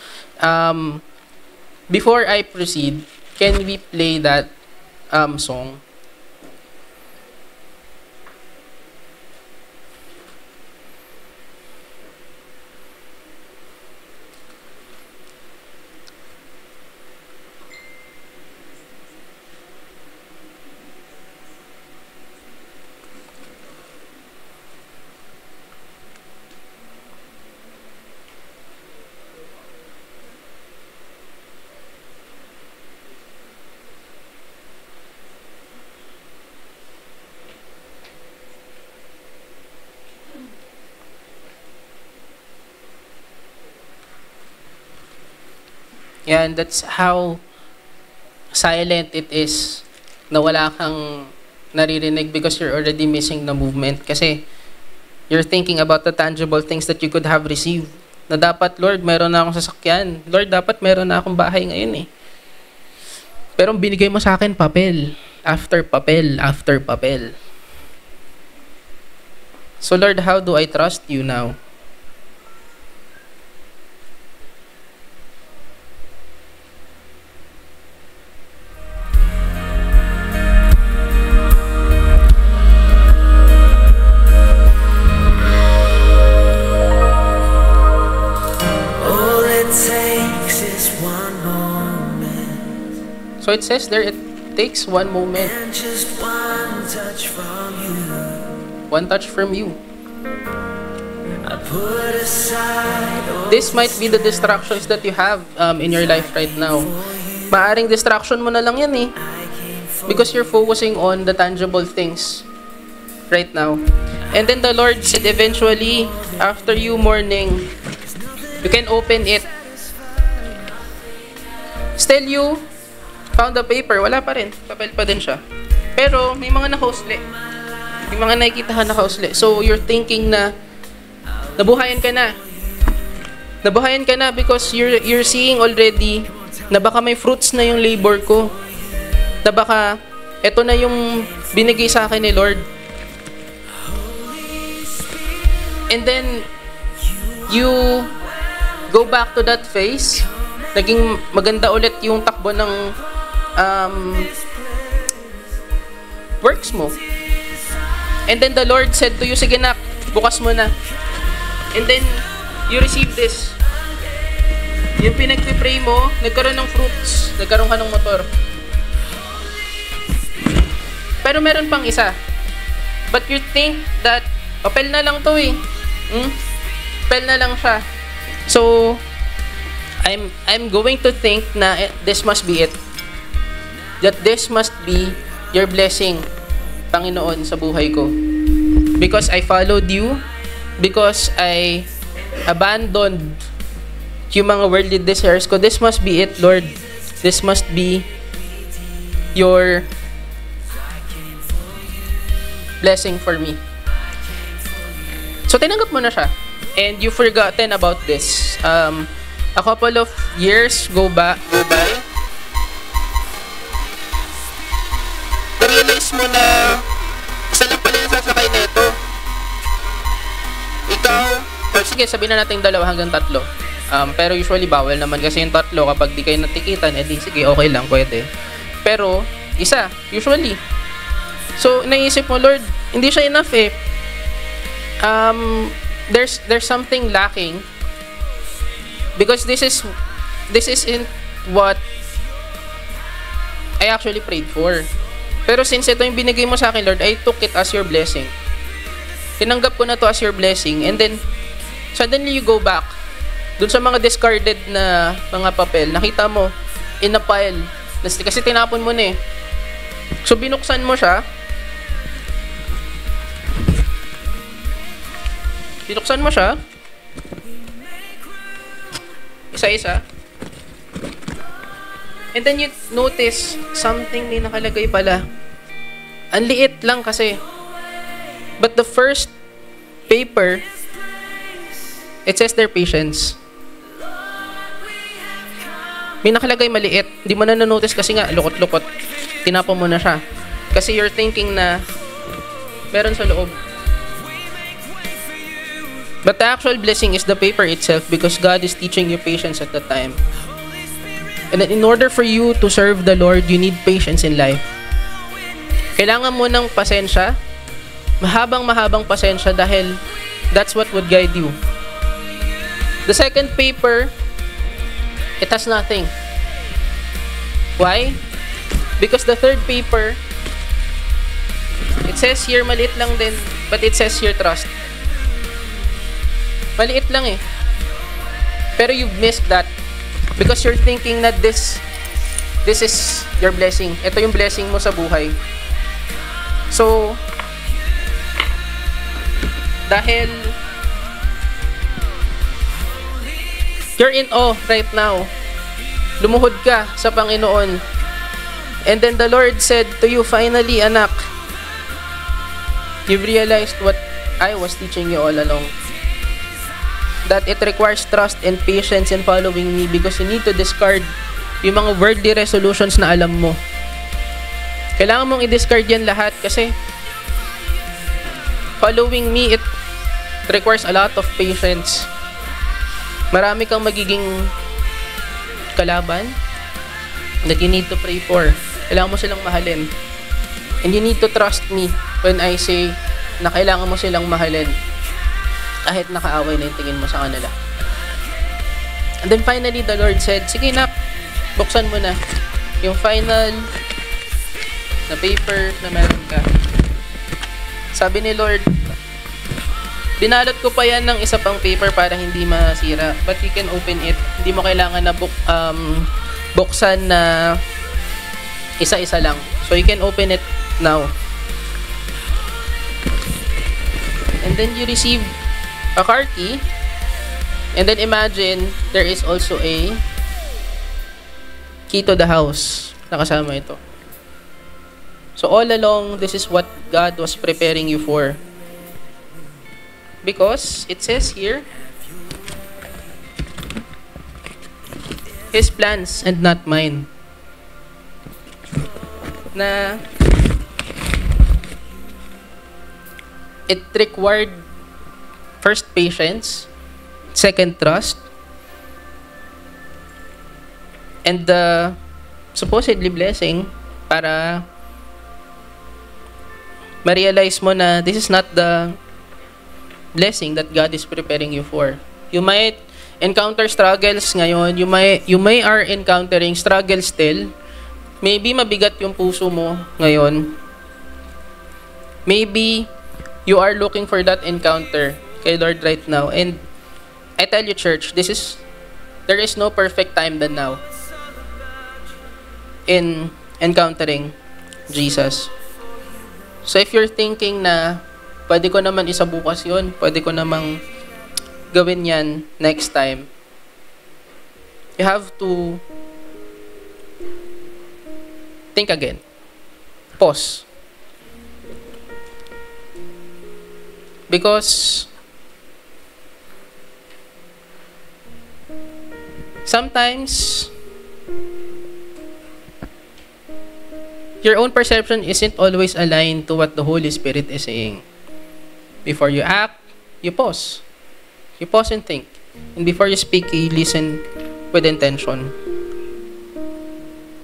Before I proceed, can we play that song? Yan, that's how silent it is na wala kang naririnig because you're already missing the movement. Kasi you're thinking about the tangible things that you could have received. Na dapat, Lord, meron na akong sasakyan. Lord, dapat meron na akong bahay ngayon eh. Pero ang binigay mo sa akin, papel. After papel, after papel. So Lord, how do I trust you now? So it says there, it takes one moment. And just one touch from you. One touch from you. I put aside this might be the distractions that you have in your life right now. Maaring distraction mo na lang yan eh. Because you're focusing on the tangible things right now. And then the Lord said eventually, after you mourning, you can open it. Still you found the paper, wala pa rin. Papel pa din siya. Pero may mga nakausli. May mga nakikita ka nakausli. So you're thinking na nabuhayan ka na. Nabuhayan ka na because you're seeing already na baka may fruits na yung labor ko. Na baka eto na yung binigay sa akin ni Lord. And then you go back to that phase. Naging maganda ulit yung takbo ng works mo. And then the Lord said to you, sige nak, bukas mo na. And then, you receive this. Yung pinag-pray mo, nagkaroon ng fruits, nagkaroon ka ng motor. Pero meron pang isa. But you think that, papel na lang to eh. Papel na lang siya. So, I'm going to think na this must be it. That this must be your blessing, Panginoon, sa buhay ko. Because I followed you, because I abandoned yung mga worldly desires ko. This must be it, Lord. This must be your blessing for me. So, tinanggap mo na siya. And you've forgotten about this. A couple of years go by. Na-realize mo na isa lang pala yung sasakay nito. Ikaw, sige, sabihin na natin 2 hanggang 3. Pero usually bawal naman kasi yung 3 kapag di kayo natikitan, edi sige, okay lang, pwede. Pero, isa, usually. So, naisip mo, Lord, hindi siya enough eh. There's something lacking because this isn't what I actually prayed for. Pero since ito yung binigay mo sa akin, Lord, I took it as your blessing. Tinanggap ko na to as your blessing. And then, suddenly you go back dun sa mga discarded na mga papel. Nakita mo, in a pile. Kasi tinapon mo na eh. So, binuksan mo siya. Binuksan mo siya. Isa-isa. And then you notice something may nakalagay pala. Ang liit lang kasi. But the first paper, it says their patience. May nakalagay maliit. Hindi mo na na-notice kasi nga, lukot-lukot. Tinapon mo na siya. Kasi you're thinking na meron sa loob. But the actual blessing is the paper itself because God is teaching you patience at that time. And then in order for you to serve the Lord, you need patience in life. Kailangan mo ng pasensya, mahabang pasensya dahil that's what would guide you. The second paper, it has nothing. Why? Because the third paper, it says here, maliit lang din, but it says here, trust. Maliit lang eh. Pero you've missed that. Because you're thinking that this is your blessing. Ito yung blessing mo sa buhay. So, dahil you're in awe right now Lumuhod ka sa Panginoon. And then the Lord said to you, finally, anak, you've realized what I was teaching you all along. That it requires trust and patience in following me because you need to discard yung mga worldly resolutions na alam mo. Kailangan mong i-discard yan lahat kasi following me, it requires a lot of patience. Marami kang magiging kalaban that you need to pray for. Kailangan mo silang mahalin. And you need to trust me when I say na kailangan mo silang mahalin. Kahit nakaaway na yung tingin mo sa kanila. And then finally, the Lord said, sige nak, buksan mo na yung final na paper na meron ka. Sabi ni Lord, binalot ko pa yan ng isa pang paper para hindi masira. But you can open it. Hindi mo kailangan na buksan na isa-isa lang. So you can open it now. And then you receive a car key. And then imagine, there is also a key to the house. Nakasama ito. So all along, this is what God was preparing you for. Because it says here, His plans and not mine. Na it required first patience, second trust, and the supposedly blessing para ma-realize mo na this is not the blessing that God is preparing you for. You might encounter struggles ngayon. You may are encountering struggles still. Maybe mabigat yung puso mo ngayon. Maybe you are looking for that encounter kay Lord right now. And I tell you, church, there is no perfect time than now in encountering Jesus. So if you're thinking na pwede ko naman isa bukas yun, pwede ko namang gawin yan next time, you have to think again. Pause. Because sometimes your own perception isn't always aligned to what the Holy Spirit is saying. Before you act, you pause. You pause and think. And before you speak, you listen with intention.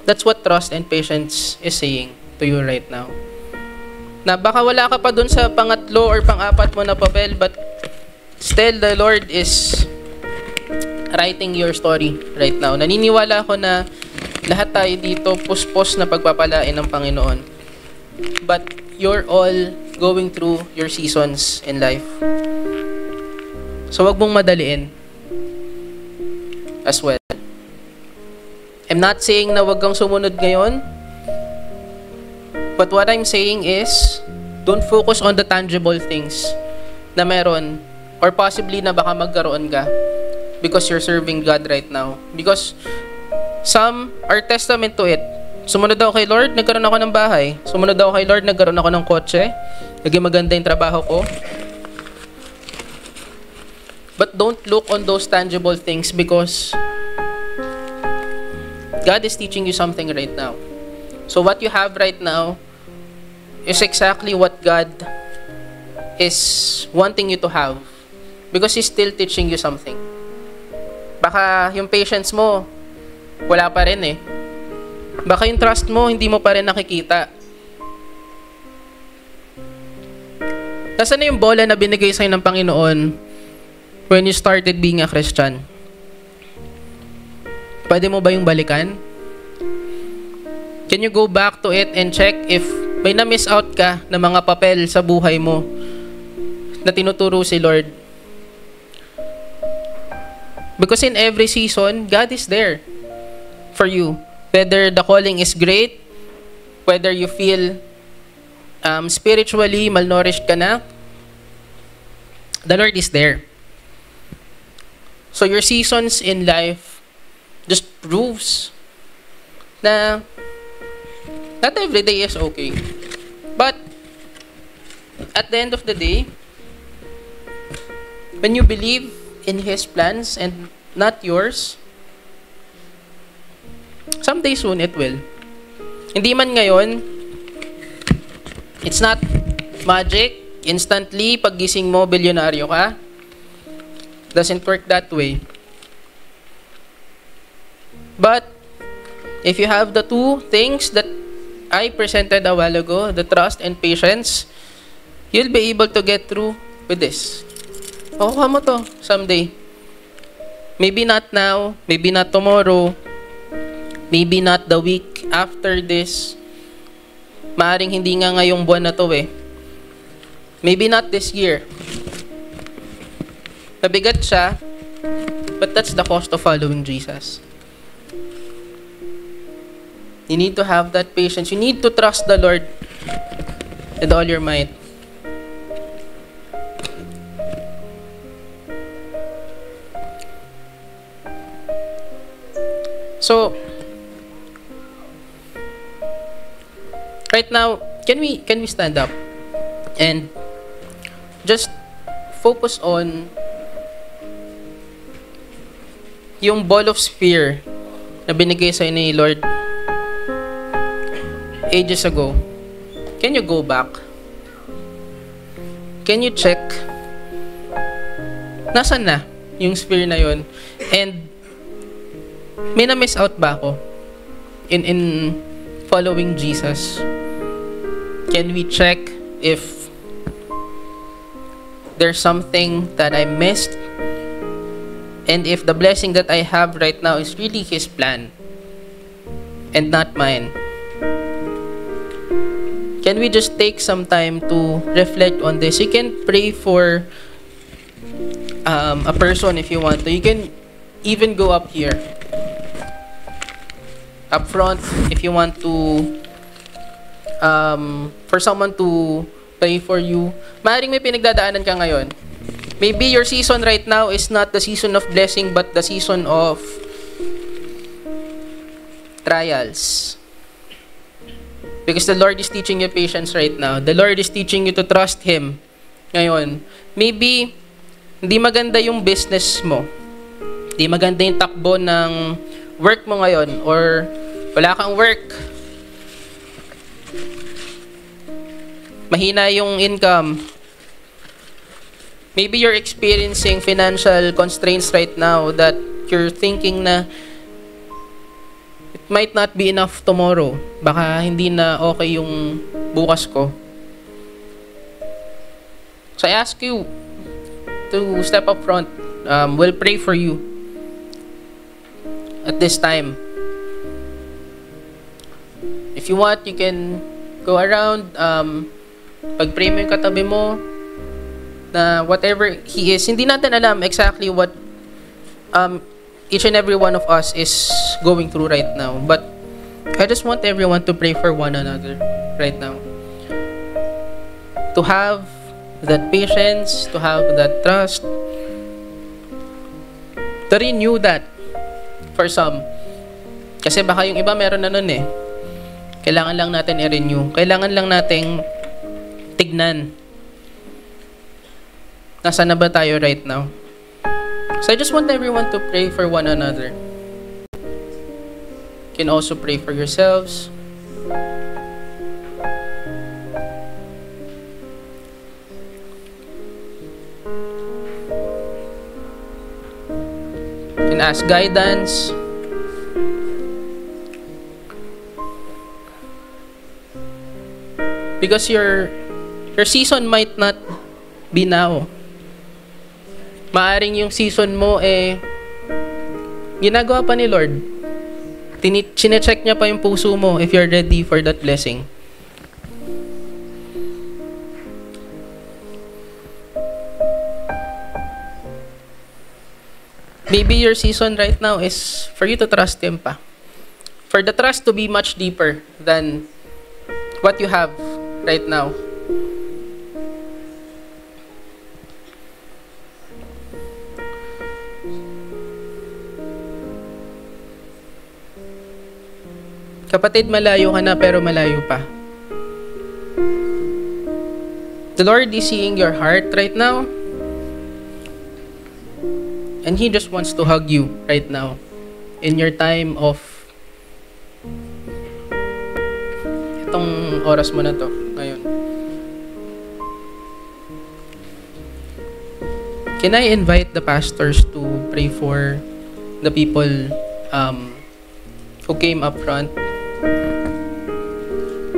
That's what trust and patience is saying to you right now. Na baka wala ka pa dun sa pangatlo or pang-apat mo na papel, but still the Lord is writing your story right now. Naniniwala ako na lahat tayo dito puspos na pagpapalain ng Panginoon. But you're all going through your seasons in life. So wag mong madaliin as well. I'm not saying na wag kang sumunod ngayon. But what I'm saying is, don't focus on the tangible things na meron or possibly na baka magkaroon ka because you're serving God right now. Because some are testament to it. Sumunod ako kay Lord, nagkaroon ako ng bahay. Sumunod ako kay Lord, nagkaroon ako ng kotse. Naging maganda yung trabaho ko. But don't look on those tangible things because God is teaching you something right now. So what you have right now is exactly what God is wanting you to have. Because He's still teaching you something. Baka yung patience mo, wala pa rin eh. Baka yung trust mo, hindi mo pa rin nakikita. Nasaan na yung bola na binigay sa'yo ng Panginoon when you started being a Christian? Pwede mo ba yung balikan? Can you go back to it and check if may na-miss out ka na mga papel sa buhay mo na tinuturo si Lord? Because in every season, God is there for you. Whether the calling is great, whether you feel spiritually malnourished ka na, the Lord is there. So your seasons in life just proves na not every day is okay. But at the end of the day, when you believe in His plans and not yours, someday soon it will. Hindi man ngayon, it's not magic. Instantly, paggising mo, bilyonaryo ka. Doesn't work that way. But, if you have the two things that I presented a while ago, the trust and patience, you'll be able to get through with this. Makukuha mo to someday. Maybe not now, maybe not tomorrow, maybe not the week after this. Maaring hindi nga ngayong buwan na to eh. Maybe not this year. Mabigat siya, but that's the cost of following Jesus. You need to have that patience. You need to trust the Lord with all your might. So, right now, can we stand up and just focus on yung ball of spear na binigay sa ni Lord ages ago. Can you go back? Can you check? Nasaan na yung spear na yun? And may na-miss out ba ako in following Jesus? Can we check if there's something that I missed? And if the blessing that I have right now is really His plan and not mine? Can we just take some time to reflect on this? You can pray for a person if you want to. You can even go up here, up front, if you want to, for someone to pray for you. Maaaring may pinagdadaanan ka ngayon. Maybe your season right now is not the season of blessing, but the season of trials. Because the Lord is teaching you patience right now. The Lord is teaching you to trust Him ngayon. Maybe hindi maganda yung business mo. Hindi maganda yung takbo ng work mo ngayon, or wala kang work. Mahina yung income. Maybe you're experiencing financial constraints right now that you're thinking na it might not be enough tomorrow. Baka hindi na okay yung bukas ko. So I ask you to step up front. We'll pray for you at this time. If you want, you can go around. Pag-pray mo yung katabi mo na whatever he is, hindi natin alam exactly what each and every one of us is going through right now. But I just want everyone to pray for one another right now. To have that patience, to have that trust, to renew that for some. Kasi baka yung iba meron na nun eh. Kailangan lang natin i-renew. Kailangan lang nating tignan. Nasaan na ba tayo right now? So I just want everyone to pray for one another. You can also pray for yourselves. You can ask guidance. Because your season might not be now. Maaring yung season mo ginagawa pa ni Lord. Chine-check niya pa yung puso mo if you're ready for that blessing. Maybe your season right now is for you to trust Him pa. For the trust to be much deeper than what you have right now. Kapatid, malayo ka na pero malayo pa. The Lord is seeing your heart right now. And He just wants to hug you right now. In your time of itong oras mo na to ngayon. Can I invite the pastors to pray for the people who came up front?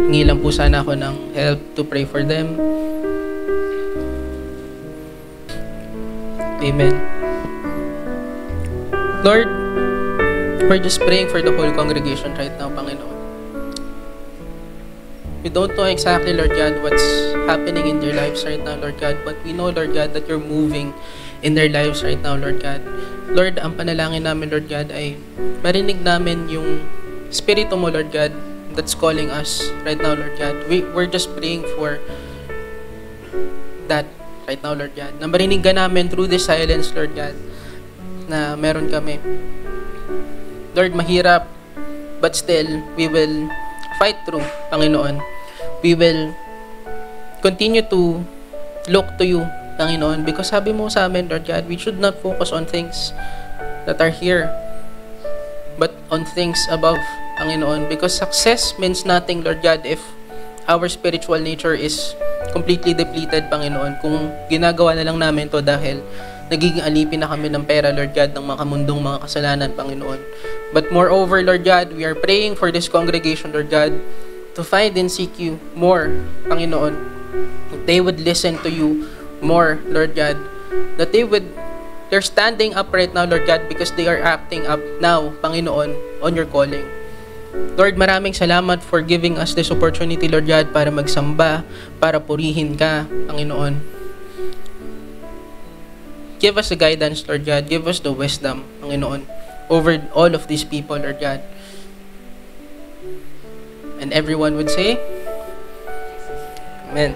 Hingi lang po sana ako ng help to pray for them. Amen. Lord, we're just praying for the whole congregation right now, Panginoon. We don't know exactly, Lord God, what's happening in their lives right now, Lord God, but we know, Lord God, that you're moving in their lives right now, Lord God. Lord, ang panalangin namin, Lord God, ay marinig namin yung Espiritu mo, Lord God, that's calling us right now, Lord God. We're just praying for that right now, Lord God. Na marinig ka namin through this silence, Lord God, na meron kami. Lord, mahirap, but still, we will fight through, Panginoon. We will continue to look to you, Panginoon, because sabi mo sa amin, Lord God, we should not focus on things that are here, but on things above, Panginoon, because success means nothing, Lord God, if our spiritual nature is completely depleted, Panginoon. Kung ginagawa na lang namin to dahil nagiging alipin na kami ng pera, Lord God, ng mga mundong mga kasalanan, Panginoon. But moreover, Lord God, we are praying for this congregation, Lord God, to find and seek you more, Panginoon. That they would listen to you more, Lord God. That they're standing up right now, Lord God, because they are acting up now, Panginoon, on your calling. Lord, maraming salamat for giving us this opportunity, Lord God, para magsamba, para purihin ka, Panginoon. Give us the guidance, Lord God. Give us the wisdom, Panginoon, over all of these people, Lord God. And everyone would say, Amen.